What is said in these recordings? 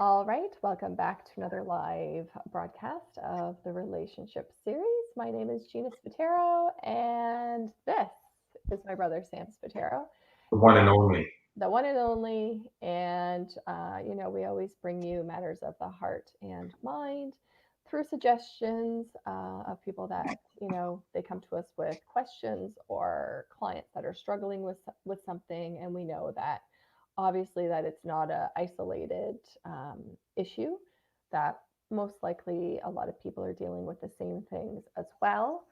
All right, welcome back to another live broadcast of the Relationship Series. My name is Gina Spataro, and this is my brother Sam Spataro, The one and only. the one and only. And, we always bring you matters of the heart and mind through suggestions of people that, they come to us with questions or clients that are struggling with something. And we know that obviously that it's not a isolated issue, that most likely a lot of people are dealing with the same things as well.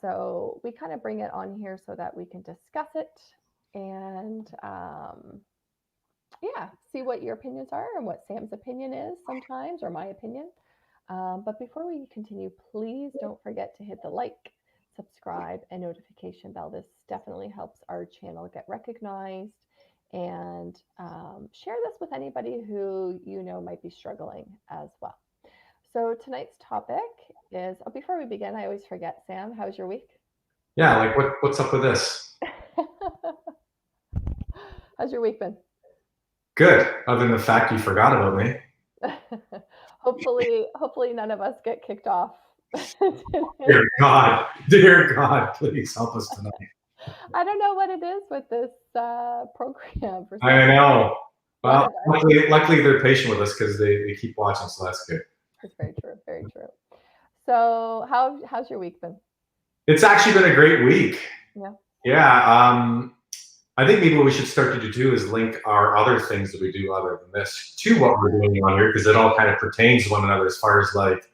So we kind of bring it on here so that we can discuss it and yeah, see what your opinions are and what Sam's opinion is sometimes, or my opinion. But before we continue, please don't forget to hit the like, subscribe, and notification bell. This definitely helps our channel get recognized. And share this with anybody who you know might be struggling as well. So tonight's topic is, oh, before we begin, I always forget, Sam, how's your week? Yeah, like what's up with this? How's your week been? Good. Other than the fact you forgot about me. Hopefully none of us get kicked off today. Dear God, please help us tonight. I don't know what it is with this program for some I reason. know. One Well, of us. luckily they're patient with us because they keep watching, so that's good. It's very true. Very true. So how's your week been? It's actually been a great week. Yeah. Yeah. I think maybe what we should start to do too is link our other things that we do other than this to what we're doing on here because it all kind of pertains to one another as far as like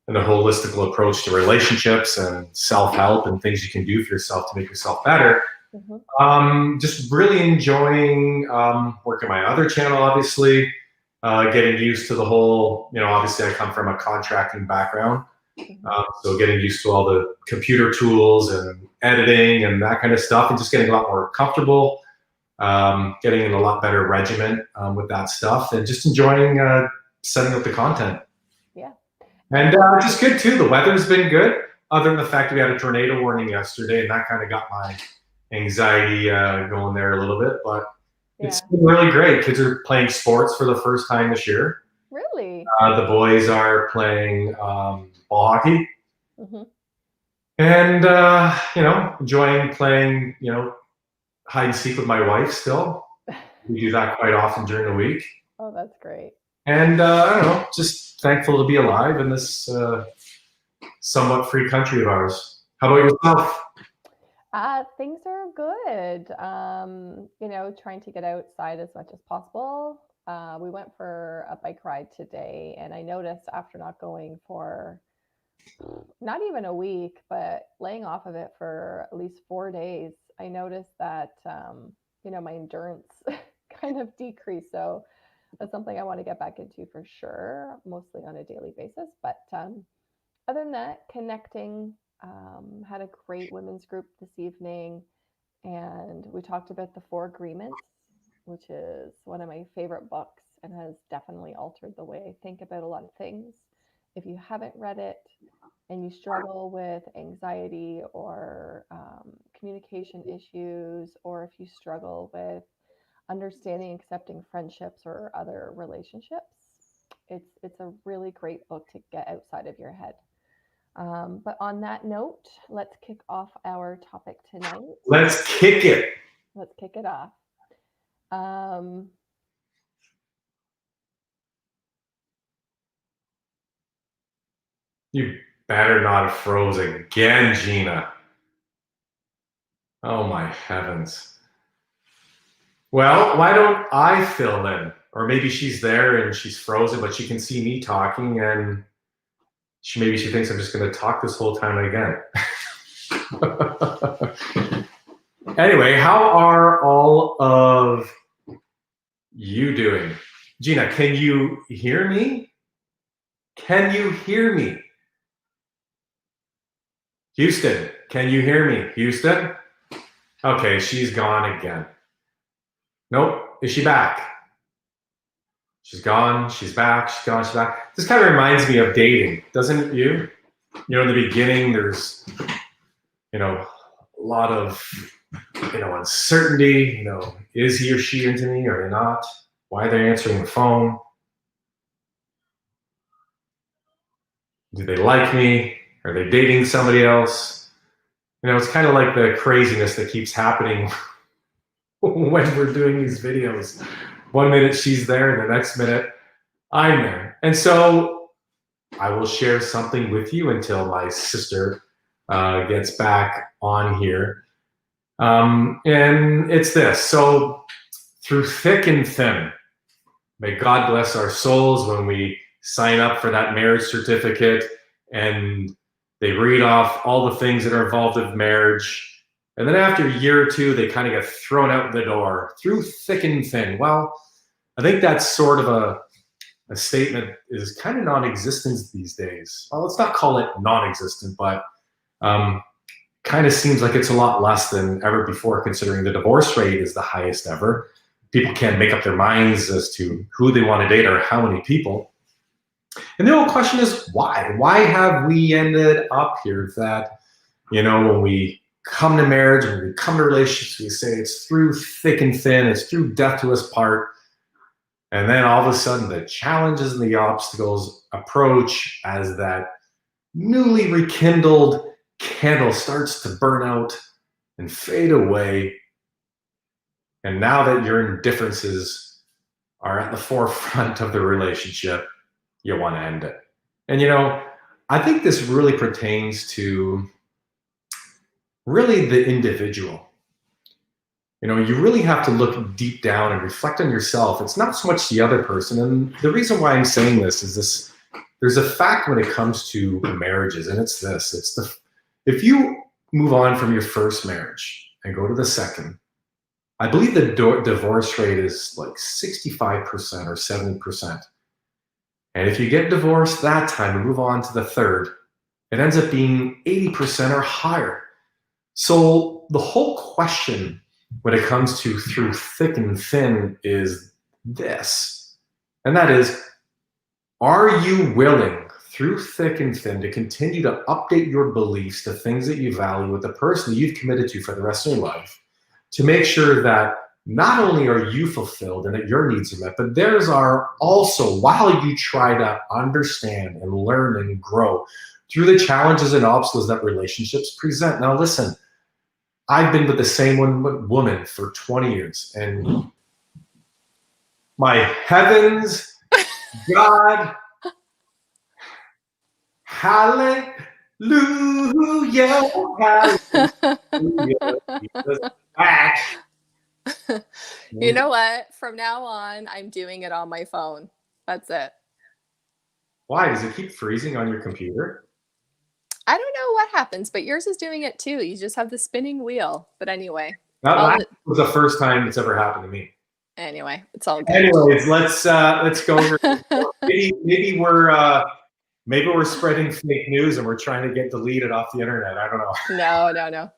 and a holistical approach to relationships and self-help and things you can do for yourself to make yourself better. Mm-hmm. Just really enjoying working my other channel, obviously, getting used to the whole, obviously I come from a contracting background. Mm-hmm. So getting used to all the computer tools and editing and that kind of stuff and just getting a lot more comfortable, getting in a lot better regiment with that stuff and just enjoying setting up the content. Yeah. And just good too. The weather's been good, other than the fact that we had a tornado warning yesterday, and that kind of got my anxiety going there a little bit. But it's Yeah. been really great. Kids are playing sports for the first time this year. Really? The boys are playing ball hockey, Mm-hmm. and enjoying playing hide and seek with my wife. Still, we do that quite often during the week. Oh, that's great. And I don't know, just thankful to be alive in this somewhat free country of ours. How about yourself? Things are good. Trying to get outside as much as possible. We went for a bike ride today, and I noticed after not going for not even a week, but laying off of it for at least 4 days, I noticed that, my endurance kind of decreased. So that's something I want to get back into for sure, mostly on a daily basis. But other than that, connecting, had a great women's group this evening, and we talked about the Four Agreements, which is one of my favorite books and has definitely altered the way I think about a lot of things. If you haven't read it and you struggle with anxiety or communication issues, or if you struggle with understanding and accepting friendships or other relationships, it's a really great book to get outside of your head. But on that note, let's kick off our topic tonight. Let's kick it. Let's kick it off. Um, You better not have froze again, Gina. Oh my heavens. Well, why don't I fill in? Or maybe she's there and she's frozen, but she can see me talking and maybe she thinks I'm just going to talk this whole time again. Anyway, how are all of you doing? Gina, can you hear me? Can you hear me? Houston, can you hear me? Houston? Okay, she's gone again. Nope. Is she back? She's gone, she's back, she's gone, she's back. This kind of reminds me of dating, doesn't it you? In the beginning, there's, a lot of, uncertainty. Is he or she into me or not? Why are they answering the phone? Do they like me? Are they dating somebody else? You know, it's kind of like the craziness that keeps happening when we're doing these videos. One minute she's there, and the next minute I'm there. And so I will share something with you until my sister gets back on here. And it's this. So, through thick and thin, may God bless our souls when we sign up for that marriage certificate and they read off all the things that are involved with marriage. And then after a year or two, they kind of get thrown out the door through thick and thin. Well, I think that's sort of a statement is kind of non-existent these days. Well, let's not call it non-existent, but kind of seems like it's a lot less than ever before, considering the divorce rate is the highest ever. People can't make up their minds as to who they want to date or how many people. And the whole question is why? Why have we ended up here that, you know, when we come to marriage, when we come to relationships, we say it's through thick and thin, it's through death to us part. And then all of a sudden the challenges and the obstacles approach as that newly rekindled candle starts to burn out and fade away. And now that your indifferences are at the forefront of the relationship, you want to end it. And, you know, I think this really pertains to really the individual. You know, you really have to look deep down and reflect on yourself. It's not so much the other person. And the reason why I'm saying this is this: there's a fact when it comes to marriages, and it's this. It's the if you move on from your first marriage and go to the second, I believe the divorce rate is like 65% or 70%. And if you get divorced that time and move on to the third, it ends up being 80% or higher. So the whole question when it comes to through thick and thin is this, and that is, are you willing through thick and thin to continue to update your beliefs to things that you value with the person that you've committed to for the rest of your life, to make sure that not only are you fulfilled and that your needs are met, but theirs are also, while you try to understand and learn and grow through the challenges and obstacles that relationships present. Now, listen, I've been with the same woman for 20 years, and my heavens, God, hallelujah, hallelujah, Jesus back. You know what? From now on, I'm doing it on my phone. That's it. Why does it keep freezing on your computer? I don't know what happens, but yours is doing it too. You just have the spinning wheel. But anyway, That all last the, was the first time it's ever happened to me. it's all good. Anyways, let's go over. Maybe we're spreading fake news and we're trying to get deleted off the internet. I don't know. No.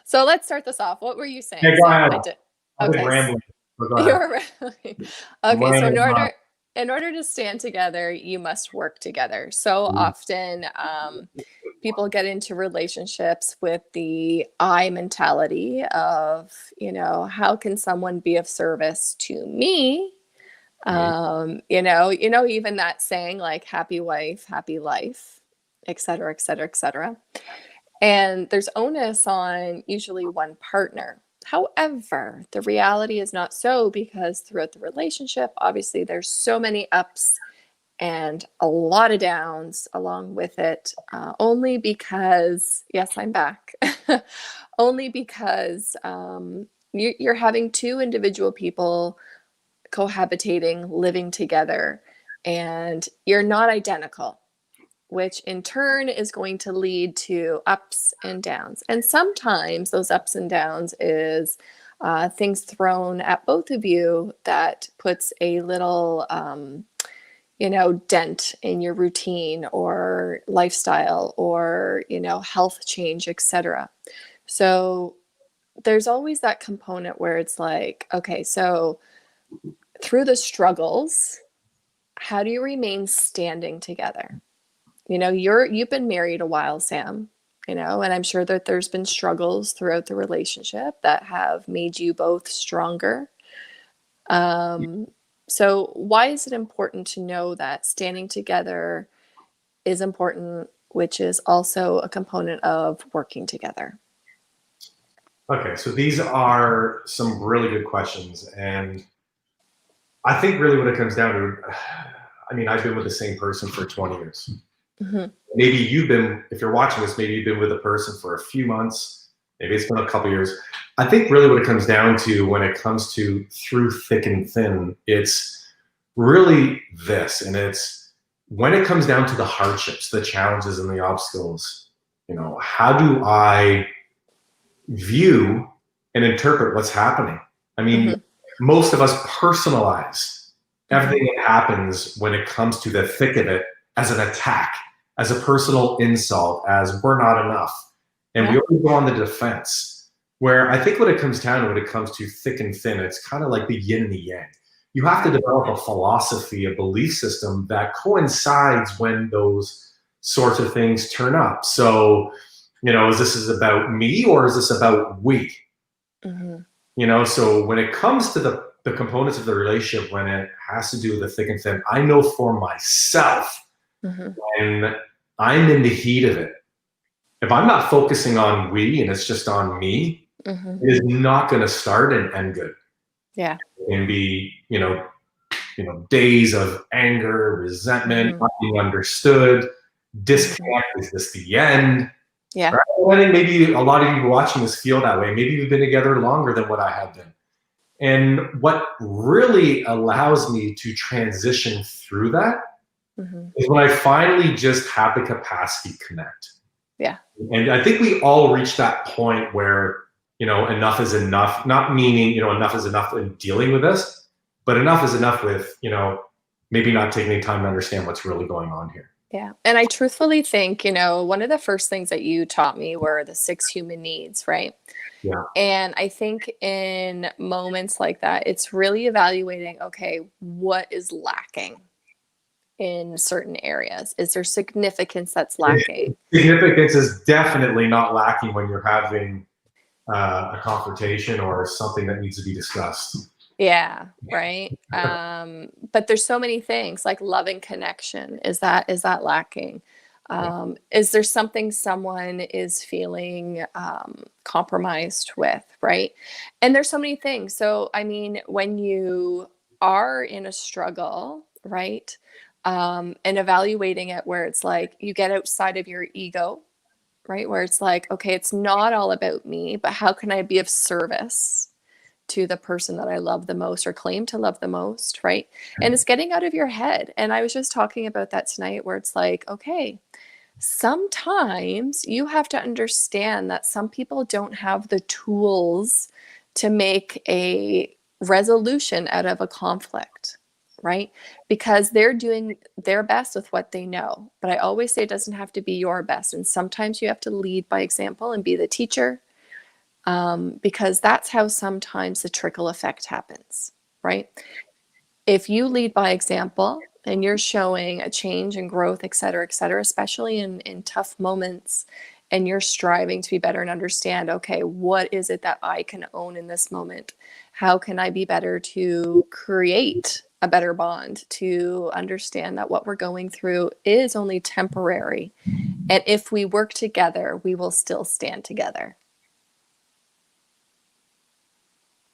So let's start this off. What were you saying, Hey, go ahead. Sam? I did. I've been Okay. rambling. Go You ahead. were rambling. I'm Okay. So rambling on. in order to stand together, you must work together. So often, people get into relationships with the I mentality of, how can someone be of service to me? Even that saying like happy wife, happy life, et cetera, et cetera, et cetera. And there's onus on usually one partner. However, the reality is not so, because throughout the relationship, obviously there's so many ups and a lot of downs along with it, only because, yes, I'm back, only because you're having two individual people cohabitating, living together, and you're not identical, which in turn is going to lead to ups and downs. And sometimes those ups and downs is things thrown at both of you that puts a little, dent in your routine or lifestyle or, health change, etc. So there's always that component where it's like, okay, so through the struggles, how do you remain standing together? You've been married a while, Sam, and I'm sure that there's been struggles throughout the relationship that have made you both stronger. So why is it important to know that standing together is important, which is also a component of working together? Okay, so these are some really good questions. And I think really what it comes down to, I mean, I've been with the same person for 20 years. Mm-hmm. Maybe you've been, if you're watching this, maybe you've been with a person for a few months, maybe it's been a couple years. I think really what it comes down to when it comes to through thick and thin, it's really this, and it's when it comes down to the hardships, the challenges and the obstacles, how do I view and interpret what's happening? I mean, Mm-hmm. most of us personalize everything Mm-hmm. that happens when it comes to the thick of it as an attack, as a personal insult, as we're not enough. And we Yeah. always go on the defense. Where I think what it comes down to when it comes to thick and thin, it's kind of like the yin and the yang. You have to develop a philosophy, a belief system that coincides when those sorts of things turn up. So, is this about me or is this about we? Mm-hmm. So when it comes to the components of the relationship, when it has to do with the thick and thin, I know for myself, Mm-hmm. when I'm in the heat of it, if I'm not focusing on we and it's just on me, Mm-hmm. it is not going to start and end good. Yeah. It can be, days of anger, resentment, Mm-hmm. not being understood, Mm-hmm. disconnect. Is this the end? Yeah. Right? I think maybe a lot of you watching this feel that way. Maybe you've been together longer than what I have been. And what really allows me to transition through that Mm-hmm. is when I finally just have the capacity to connect. Yeah. And I think we all reach that point where, enough is enough, not meaning, enough is enough in dealing with this, but enough is enough with, maybe not taking the time to understand what's really going on here. Yeah. And I truthfully think, one of the first things that you taught me were the 6 human needs, right? Yeah. And I think in moments like that, it's really evaluating, okay, what is lacking in certain areas? Is there significance that's lacking? Significance is definitely not lacking when you're having a confrontation or something that needs to be discussed. Yeah, right. But there's so many things like love and connection. Is that lacking? Yeah. Is there something someone is feeling compromised with, right? And there's so many things. So I mean, when you are in a struggle, right? And evaluating it where it's like you get outside of your ego, right? Where it's like, okay, it's not all about me, but how can I be of service to the person that I love the most or claim to love the most, right? And it's getting out of your head. And I was just talking about that tonight where it's like, okay, sometimes you have to understand that some people don't have the tools to make a resolution out of a conflict, right? Because they're doing their best with what they know. But I always say it doesn't have to be your best. And sometimes you have to lead by example and be the teacher, because that's how sometimes the trickle effect happens, right? If you lead by example and you're showing a change and growth, et cetera, especially in tough moments, and you're striving to be better and understand, okay, what is it that I can own in this moment? How can I be better to create a better bond, to understand that what we're going through is only temporary. And if we work together, we will still stand together.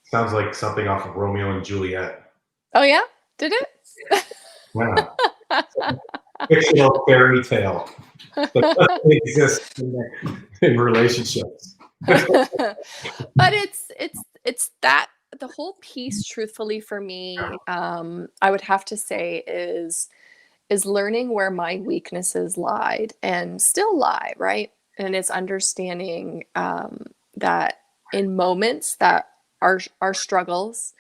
Sounds like something off of Romeo and Juliet. Oh, yeah? Did it? Yeah. Fictional fairy tale that doesn't exist in relationships. But it's that the whole piece, truthfully, for me, I would have to say is learning where my weaknesses lied and still lie, right? And it's understanding that in moments that are struggles,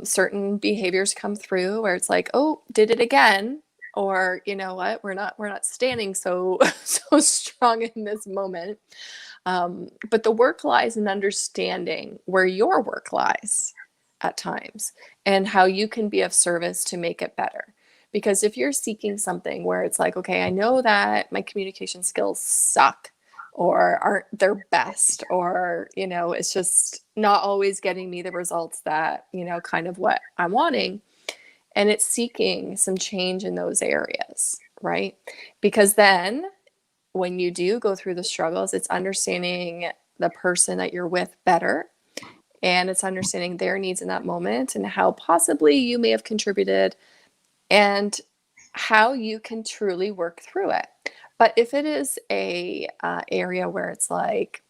certain behaviors come through where it's like, oh, did it again, or you know what, we're not standing so so strong in this moment. But the work lies in understanding where your work lies at times and how you can be of service to make it better. Because if you're seeking something where it's like, okay, I know that my communication skills suck or aren't their best, or, it's just not always getting me the results that, kind of what I'm wanting. And it's seeking some change in those areas, right? Because then when you do go through the struggles, it's understanding the person that you're with better, and it's understanding their needs in that moment and how possibly you may have contributed and how you can truly work through it. But if it is a area where it's like,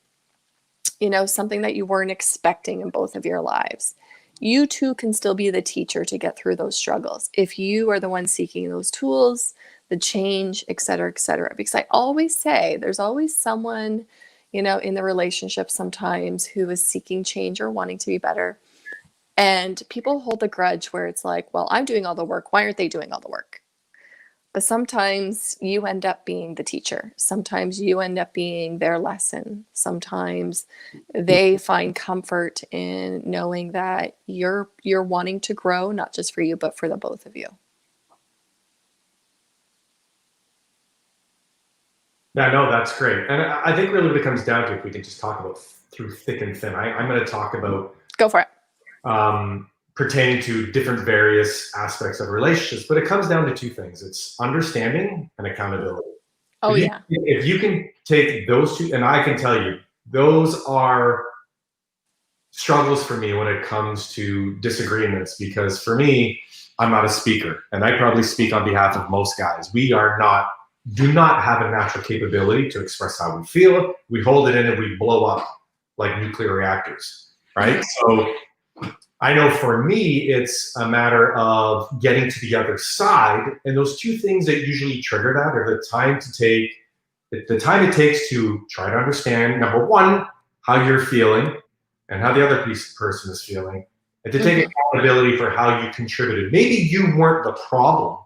something that you weren't expecting in both of your lives, you too can still be the teacher to get through those struggles. If you are the one seeking those tools, the change, et cetera, et cetera. Because I always say there's always someone, in the relationship sometimes who is seeking change or wanting to be better. And people hold a grudge where it's like, well, I'm doing all the work. Why aren't they doing all the work? But sometimes you end up being the teacher. Sometimes you end up being their lesson. Sometimes they find comfort in knowing that you're wanting to grow, not just for you, but for the both of you. Yeah, no, that's great. And I think really what it comes down to, if we can just talk about through thick and thin, I'm going to talk about Go for it. Pertaining to different various aspects of relationships, but it comes down to two things. It's understanding and accountability. Oh, yeah. If you can take those two, and I can tell you, those are struggles for me when it comes to disagreements, because for me, I'm not a speaker, and I probably speak on behalf of most guys. We do not have a natural capability to express how we feel. We hold it in and we blow up like nuclear reactors, right? So I know for me, it's a matter of getting to the other side. And those two things that usually trigger that are the time it takes to try to understand, number one, how you're feeling and how the other person is feeling, and to take accountability for how you contributed. Maybe you weren't the problem,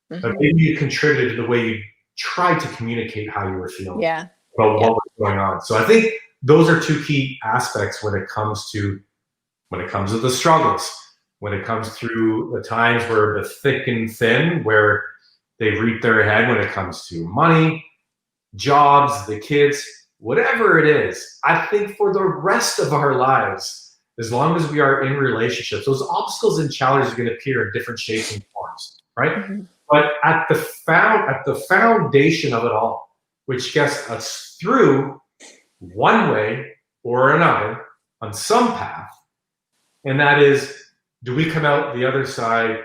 but maybe you contributed to the way you tried to communicate how you were feeling about what was going on. So I think those are two key aspects when it comes to the struggles, when it comes through the times where the thick and thin, where they reap their head when it comes to money, jobs, the kids, whatever it is. I think for the rest of our lives, as long as we are in relationships, those obstacles and challenges are going to appear in different shapes and forms, right? But at the foundation of it all, which gets us through one way or another on some path, and that is, do we come out the other side,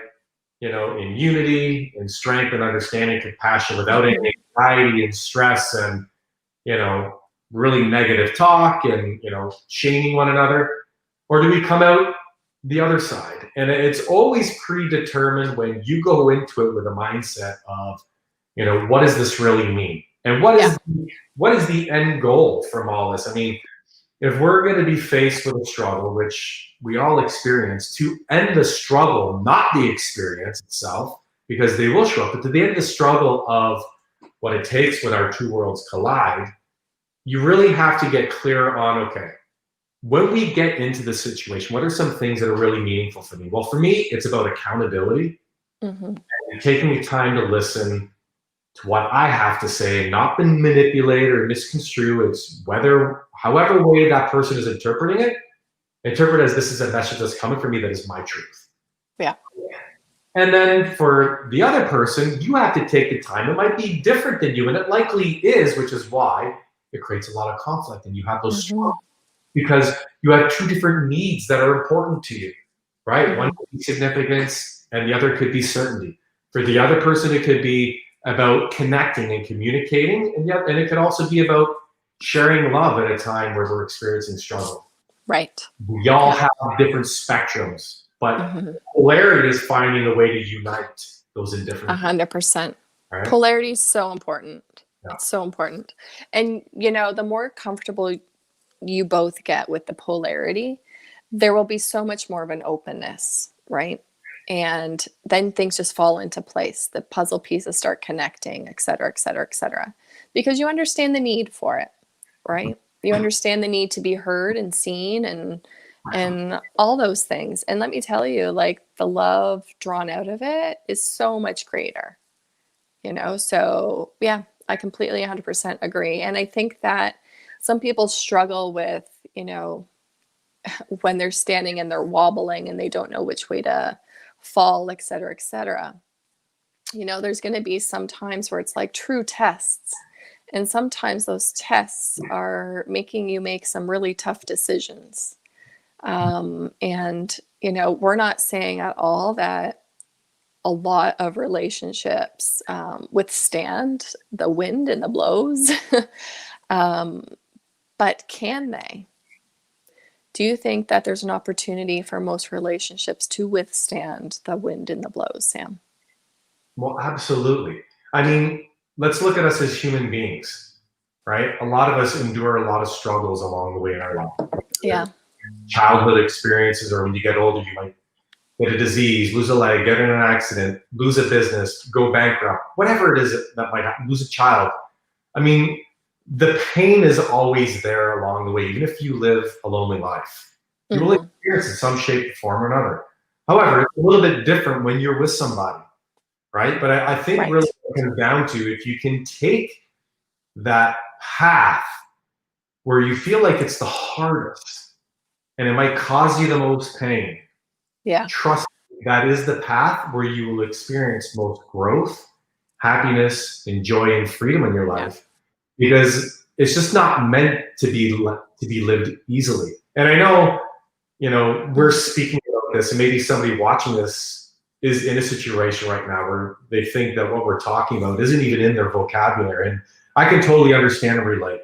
in unity, in strength and understanding, compassion, without any anxiety and stress and, really negative talk and, shaming one another? Or do we come out the other side? And it's always predetermined when you go into it with a mindset of, what does this really mean? And what is the end goal from all this? I mean, if we're going to be faced with a struggle, which we all experience, to end the struggle, not the experience itself, because they will show up, but to the end of the struggle of what it takes when our two worlds collide, you really have to get clear on, okay, when we get into the situation, what are some things that are really meaningful for me? Well, for me, it's about accountability and taking the time to listen to what I have to say and not been manipulated or misconstrued. It's however way that person is interpreting it, interpret as this is a message that's coming from me that is my truth. Yeah. And then for the other person, you have to take the time. It might be different than you, and it likely is, which is why it creates a lot of conflict and you have those struggles, because you have two different needs that are important to you, right? One could be significance and the other could be certainty. For the other person, it could be about connecting and communicating, and it could also be about sharing love at a time where we're experiencing struggle. Right. We all have different spectrums, but polarity is finding a way to unite those in different. 100%. Right? Polarity is so important. Yeah. It's so important. And, the more comfortable you both get with the polarity, there will be so much more of an openness, right? And then things just fall into place. The puzzle pieces start connecting, et cetera, et cetera, et cetera. Because you understand the need for it, right? You understand the need to be heard and seen and all those things. And let me tell you, like, the love drawn out of it is so much greater, So yeah, I completely 100% agree. And I think that some people struggle with, when they're standing and they're wobbling and they don't know which way to fall, et cetera, et cetera. You know, there's going to be some times where it's like true tests. And sometimes those tests are making you make some really tough decisions. And, you know, we're not saying at all that a lot of relationships withstand the wind and the blows. But can they? Do you think that there's an opportunity for most relationships to withstand the wind and the blows, Sam? Well, absolutely. I mean, let's look at us as human beings, right? A lot of us endure a lot of struggles along the way in our life. Yeah. Childhood experiences, or when you get older, you might get a disease, lose a leg, get in an accident, lose a business, go bankrupt, whatever it is that might happen, lose a child. I mean, the pain is always there along the way, even if you live a lonely life. You will experience it in some shape, form, or another. However, it's a little bit different when you're with somebody, right? But I think really it comes down to if you can take that path where you feel like it's the hardest and it might cause you the most pain. Yeah. Trust me, that is the path where you will experience most growth, happiness, and joy and freedom in your life. Because it's just not meant to be lived easily. And I know, you know, we're speaking about this, and maybe somebody watching this is in a situation right now where they think that what we're talking about isn't even in their vocabulary. And I can totally understand and relate.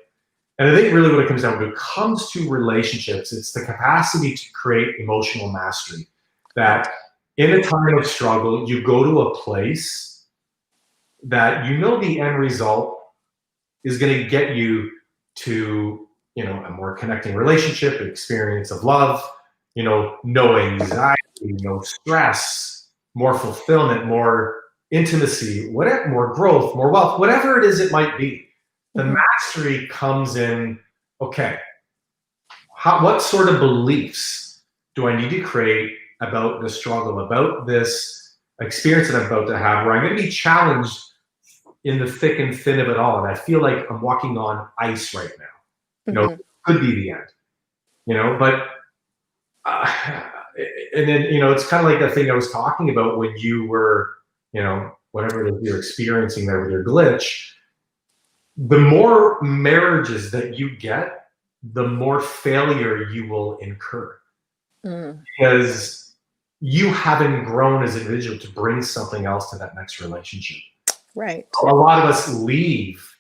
And I think really what it comes down to, when it comes to relationships, it's the capacity to create emotional mastery. That in a time of struggle, you go to a place that you know the end result is going to get you to, you know, a more connecting relationship, experience of love, you know, no anxiety, no stress, more fulfillment, more intimacy, whatever, more growth, more wealth, whatever it is it might be. The mastery comes in, okay, what sort of beliefs do I need to create about the struggle, about this experience that I'm about to have, where I'm going to be challenged in the thick and thin of it all, and I feel like I'm walking on ice right now. You know, it could be the end. You know, but and then, you know, it's kind of like the thing I was talking about when you were, you know, whatever it is you're experiencing there with your glitch. The more marriages that you get, the more failure you will incur, because you haven't grown as an individual to bring something else to that next relationship. Right. A lot of us leave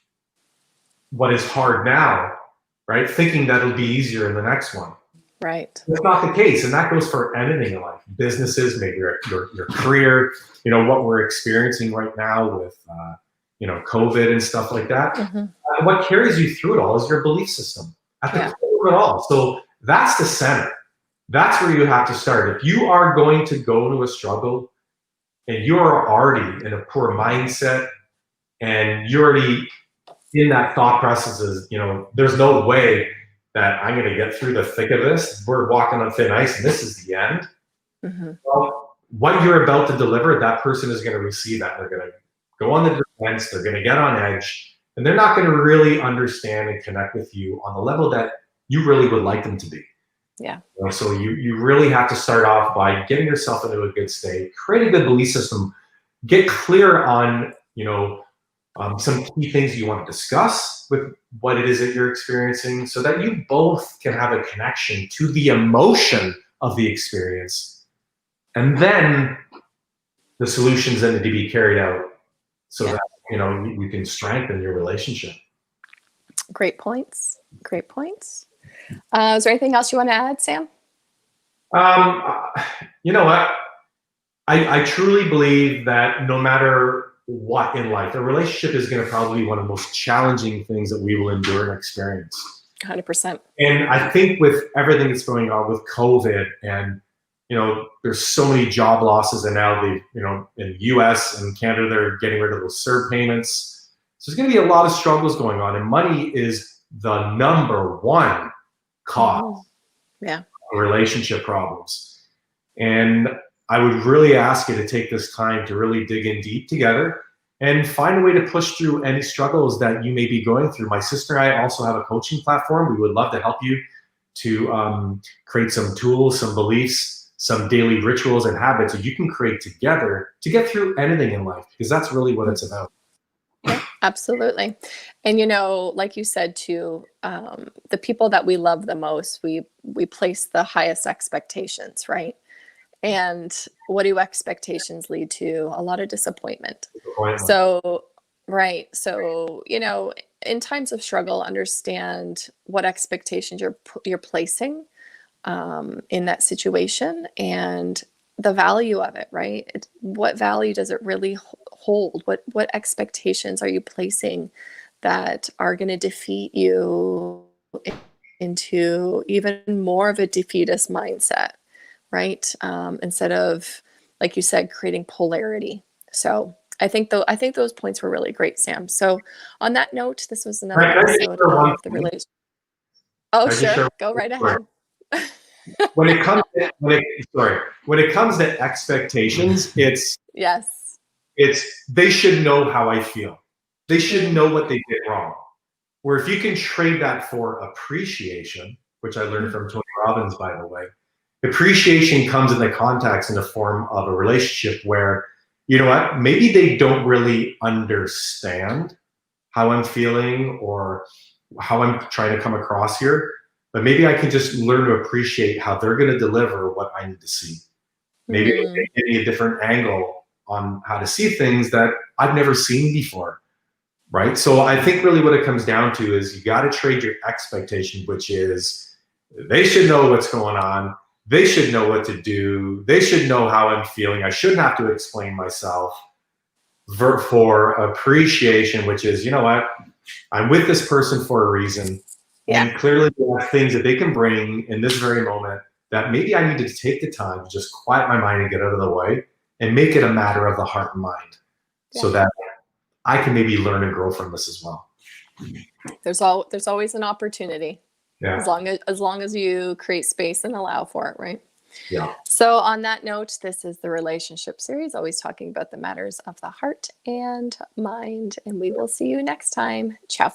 what is hard now, right, thinking that it'll be easier in the next one. Right. That's not the case, and that goes for anything in life. Businesses, maybe your career, you know, what we're experiencing right now with, you know, COVID and stuff like that. What carries you through it all is your belief system at the core of it all. So that's the center. That's where you have to start. If you are going to go to a struggle and you are already in a poor mindset and you're already in that thought process is, you know, there's no way that I'm going to get through the thick of this. We're walking on thin ice and this is the end. Well, what you're about to deliver, that person is going to receive that. They're going to go on the defense. They're going to get on edge, and they're not going to really understand and connect with you on the level that you really would like them to be. Yeah. You know, so you really have to start off by getting yourself into a good state, create a good belief system, get clear on, you know, some key things you want to discuss with what it is that you're experiencing, so that you both can have a connection to the emotion of the experience, and then the solutions that need to be carried out, so that, you know, you can strengthen your relationship. Great points. Great points. Is there anything else you want to add, Sam? You know what? I truly believe that no matter what in life, a relationship is going to probably be one of the most challenging things that we will endure and experience. 100%. And I think with everything that's going on with COVID, and, you know, there's so many job losses, and now they, you know, in the US and Canada, they're getting rid of those CERB payments. So there's going to be a lot of struggles going on, and money is the number one cause of relationship problems. And I would really ask you to take this time to really dig in deep together and find a way to push through any struggles that you may be going through. My sister and I also have a coaching platform. We would love to help you to create some tools, some beliefs, some daily rituals and habits that you can create together to get through anything in life, because that's really what it's about. Yeah, absolutely. And like you said too, the people that we love the most, we place the highest expectations, right? And what do expectations lead to? A lot of disappointment. So, right. So, in times of struggle, understand what expectations you're placing in that situation, and the value of it, right? What value does it really hold? What expectations are you placing that are going to defeat you into even more of a defeatist mindset, right? Instead of, like you said, creating polarity. So I think those points were really great, Sam. So on that note, this was another episode of the relation. Oh, sure. Go right ahead. When it comes to expectations, yes, they should know how I feel. They should know what they did wrong. Where if you can trade that for appreciation, which I learned from Tony Robbins, by the way, appreciation comes in the context in the form of a relationship where, you know what, maybe they don't really understand how I'm feeling or how I'm trying to come across here, but maybe I can just learn to appreciate how they're going to deliver what I need to see. Maybe they give me a different angle on how to see things that I've never seen before, right? So I think really what it comes down to is you got to trade your expectation, which is they should know what's going on. They should know what to do. They should know how I'm feeling. I shouldn't have to explain myself. For appreciation, which is, you know what, I'm with this person for a reason. Yeah. And clearly there are things that they can bring in this very moment that maybe I need to take the time to just quiet my mind and get out of the way and make it a matter of the heart and mind, so that I can maybe learn and grow from this as well. There's always an opportunity. Yeah. As long as you create space and allow for it, right? Yeah. So on that note, this is the relationship series, always talking about the matters of the heart and mind, and we will see you next time. Ciao.